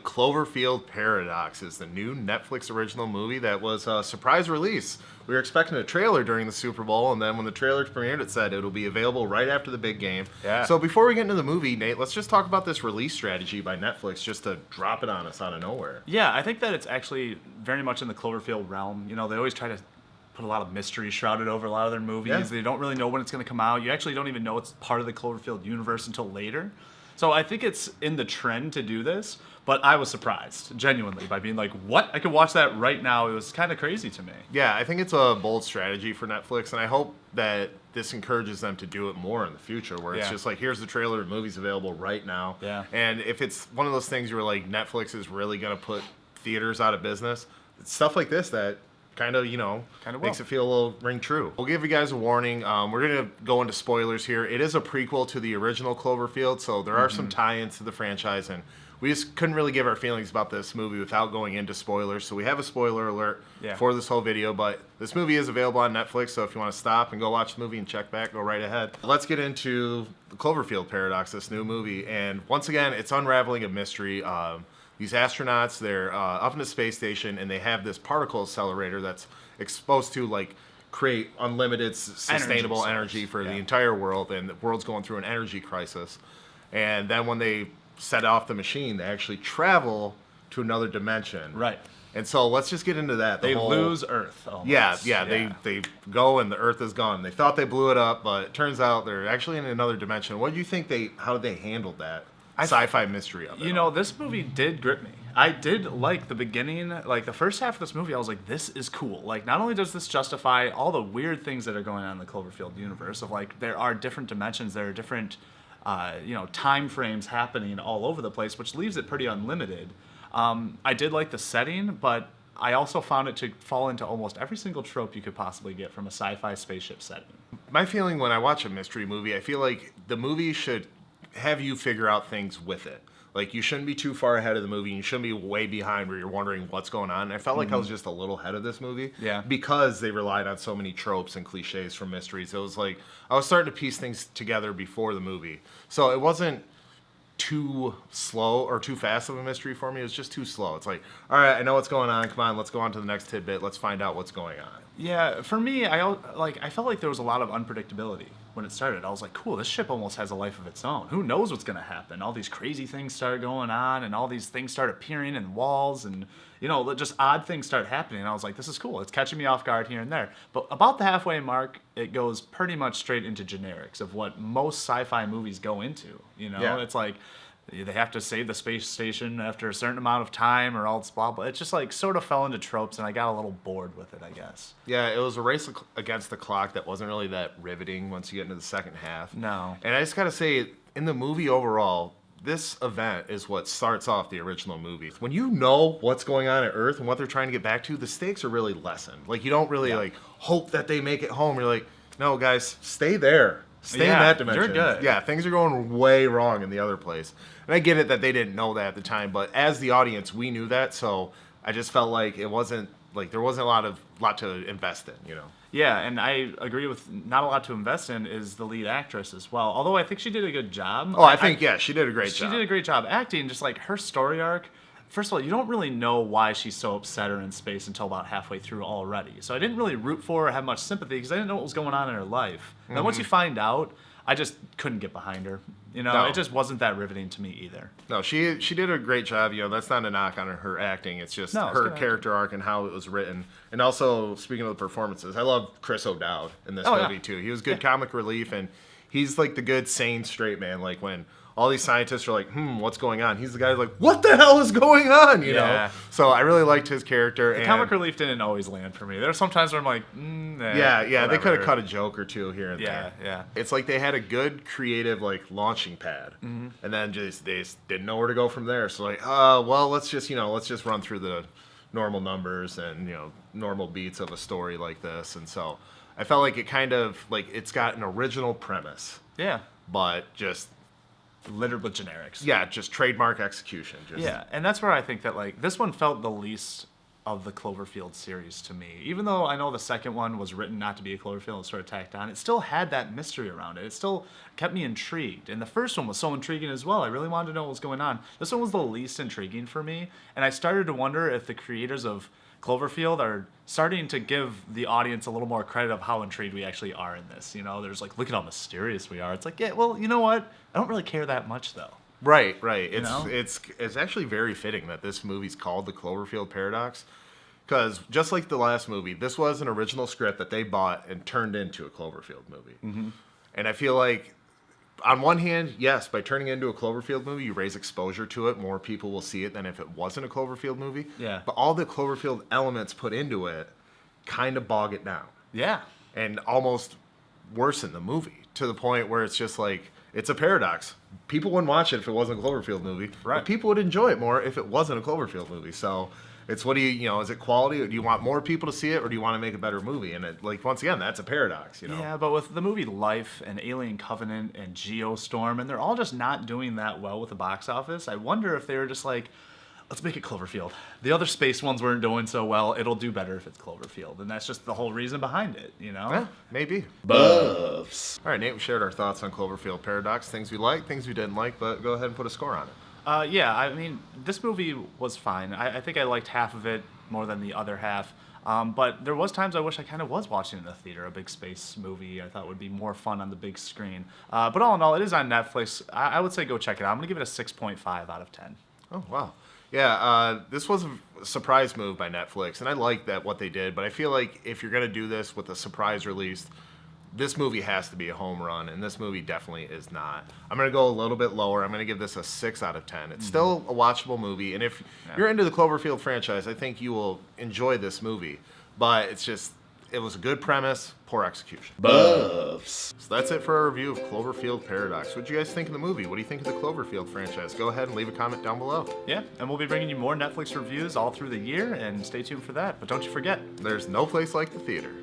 Cloverfield Paradox is the new Netflix original movie that was a surprise release. We were expecting a trailer during the Super Bowl, and then when the trailer premiered, it said it'll be available right after the big game. Yeah. So before we get into the movie, Nate, let's just talk about this release strategy by Netflix just to drop it on us out of nowhere. Yeah, I think that it's actually very much in the Cloverfield realm. You know, they always try to put a lot of mystery shrouded over a lot of their movies. Yeah. They don't really know when it's going to come out. You actually don't even know it's part of the Cloverfield universe until later. So I think it's in the trend to do this, but I was surprised, genuinely, by being like, what? I could watch that right now. It was kind of crazy to me. Yeah, I think it's a bold strategy for Netflix, and I hope that this encourages them to do it more in the future, where it's just like, here's the trailer, the movie's available right now. Yeah. And if it's one of those things where like Netflix is really going to put theaters out of business, it's stuff like this that kind of, makes it feel a little ring true. We'll give you guys a warning. We're going to go into spoilers here. It is a prequel to the original Cloverfield, so there are some tie-ins to the franchise, and we just couldn't really give our feelings about this movie without going into spoilers. So we have a spoiler alert for this whole video, but this movie is available on Netflix, so if you want to stop and go watch the movie and check back, go right ahead. Let's get into the Cloverfield Paradox, this new movie, and once again, it's unraveling a mystery. These astronauts, they're up in the space station, and they have this particle accelerator that's supposed to like create unlimited sustainable energy for the entire world, and the world's going through an energy crisis. And then when they set off the machine, they actually travel to another dimension. Right. And so let's just get into that. They lose Earth. Almost. Yeah. They go and the Earth is gone. They thought they blew it up, but it turns out they're actually in another dimension. What do you think how they handled that? Sci-fi mystery of it. This movie did grip me. I did like the beginning, like the first half of this movie. I was like, this is cool. Like, not only does this justify all the weird things that are going on in the Cloverfield universe, of like there are different dimensions, there are different, time frames happening all over the place, which leaves it pretty unlimited. I did like the setting, but I also found it to fall into almost every single trope you could possibly get from a sci-fi spaceship setting. My feeling when I watch a mystery movie, I feel like the movie should have you figure out things with it. Like, you shouldn't be too far ahead of the movie. You shouldn't be way behind where you're wondering what's going on. And I felt like I was just a little ahead of this movie. Yeah. Because they relied on so many tropes and cliches from mysteries. It was like, I was starting to piece things together before the movie. So it wasn't too slow or too fast of a mystery for me. It was just too slow. It's like, all right, I know what's going on. Come on, let's go on to the next tidbit. Let's find out what's going on. Yeah, for me, I felt like there was a lot of unpredictability when it started. I was like, cool, this ship almost has a life of its own. Who knows what's going to happen? All these crazy things started going on, and all these things start appearing in walls, and, just odd things start happening. And I was like, this is cool. It's catching me off guard here and there. But about the halfway mark, it goes pretty much straight into generics of what most sci-fi movies go into. Yeah. It's like, they have to save the space station after a certain amount of time, or all this blah blah. It just like sort of fell into tropes, and I got a little bored with it, I guess. Yeah, it was a race against the clock that wasn't really that riveting once you get into the second half. No. And I just gotta say, in the movie overall, this event is what starts off the original movie. When you know what's going on at Earth and what they're trying to get back to, the stakes are really lessened. Like, you don't really like hope that they make it home. You're like, no, guys, stay there. Stay in that dimension. You're good. Yeah, things are going way wrong in the other place. And I get it that they didn't know that at the time, but as the audience, we knew that, so I just felt like it wasn't, like, there wasn't a lot to invest in, Yeah, and I agree with not a lot to invest in is the lead actress as well. Although I think she did a good job. Oh, I think she did a great job. She did a great job acting, just like her story arc. First of all, you don't really know why she's so upset or in space until about halfway through already. So I didn't really root for her or have much sympathy because I didn't know what was going on in her life. And then once you find out, I just couldn't get behind her. No. It just wasn't that riveting to me either. No, she did a great job. That's not a knock on her acting. It's just her character arc and how it was written. And also, speaking of the performances, I love Chris O'Dowd in this movie too. He was good comic relief, and he's like the good, sane, straight man. Like when all these scientists are like, what's going on? He's the guy who's like, what the hell is going on? You know? So I really liked his character. The comic relief didn't always land for me. There are some times where I'm like, whatever. They could have cut a joke or two here and there. Yeah. It's like they had a good creative like launching pad, and then they just didn't know where to go from there. So like, well, let's just run through the normal numbers and normal beats of a story like this. And so I felt like it kind of like it's got an original premise. Yeah. But just littered with generics. Yeah, just trademark execution. And that's where I think that like this one felt the least of the Cloverfield series to me. Even though I know the second one was written not to be a Cloverfield and sort of tacked on, it still had that mystery around it. It still kept me intrigued. And the first one was so intriguing as well. I really wanted to know what was going on. This one was the least intriguing for me. And I started to wonder if the creators of Cloverfield are starting to give the audience a little more credit of how intrigued we actually are in this. You know, there's like, look at how mysterious we are. It's like, yeah, well, you know what? I don't really care that much though. Right. It's actually very fitting that this movie's called the Cloverfield Paradox, because just like the last movie, this was an original script that they bought and turned into a Cloverfield movie. Mm-hmm. And I feel like, on one hand, yes, by turning it into a Cloverfield movie, you raise exposure to it. More people will see it than if it wasn't a Cloverfield movie. Yeah. But all the Cloverfield elements put into it kind of bog it down. Yeah. And almost worsen the movie to the point where it's just like, it's a paradox. People wouldn't watch it if it wasn't a Cloverfield movie. Right. But people would enjoy it more if it wasn't a Cloverfield movie. So it's, what do you know, is it quality? Or do you want more people to see it, or do you want to make a better movie? And it, like, once again, that's a paradox, you know? Yeah, but with the movie Life and Alien Covenant and Geostorm, and they're all just not doing that well with the box office, I wonder if they were just like, let's make it Cloverfield. The other space ones weren't doing so well. It'll do better if it's Cloverfield. And that's just the whole reason behind it, you know? Yeah, maybe. Buffs. All right, Nate, we shared our thoughts on Cloverfield Paradox. Things we liked, things we didn't like, but go ahead and put a score on it. Yeah, I mean, this movie was fine. I think I liked half of it more than the other half. But there was times I wish I kind of was watching in the theater, a big space movie. I thought would be more fun on the big screen. But all in all, it is on Netflix. I would say go check it out. I'm going to give it a 6.5 out of 10. Oh, wow. Yeah, this was a surprise move by Netflix, and I like that what they did, but I feel like if you're going to do this with a surprise release, this movie has to be a home run, and this movie definitely is not. I'm going to go a little bit lower. I'm going to give this a 6 out of 10. It's still a watchable movie, and if you're into the Cloverfield franchise, I think you will enjoy this movie, but it's just, it was a good premise, poor execution. Buffs. So that's it for our review of Cloverfield Paradox. What do you guys think of the movie? What do you think of the Cloverfield franchise? Go ahead and leave a comment down below. Yeah, and we'll be bringing you more Netflix reviews all through the year, and stay tuned for that. But don't you forget, there's no place like the theater.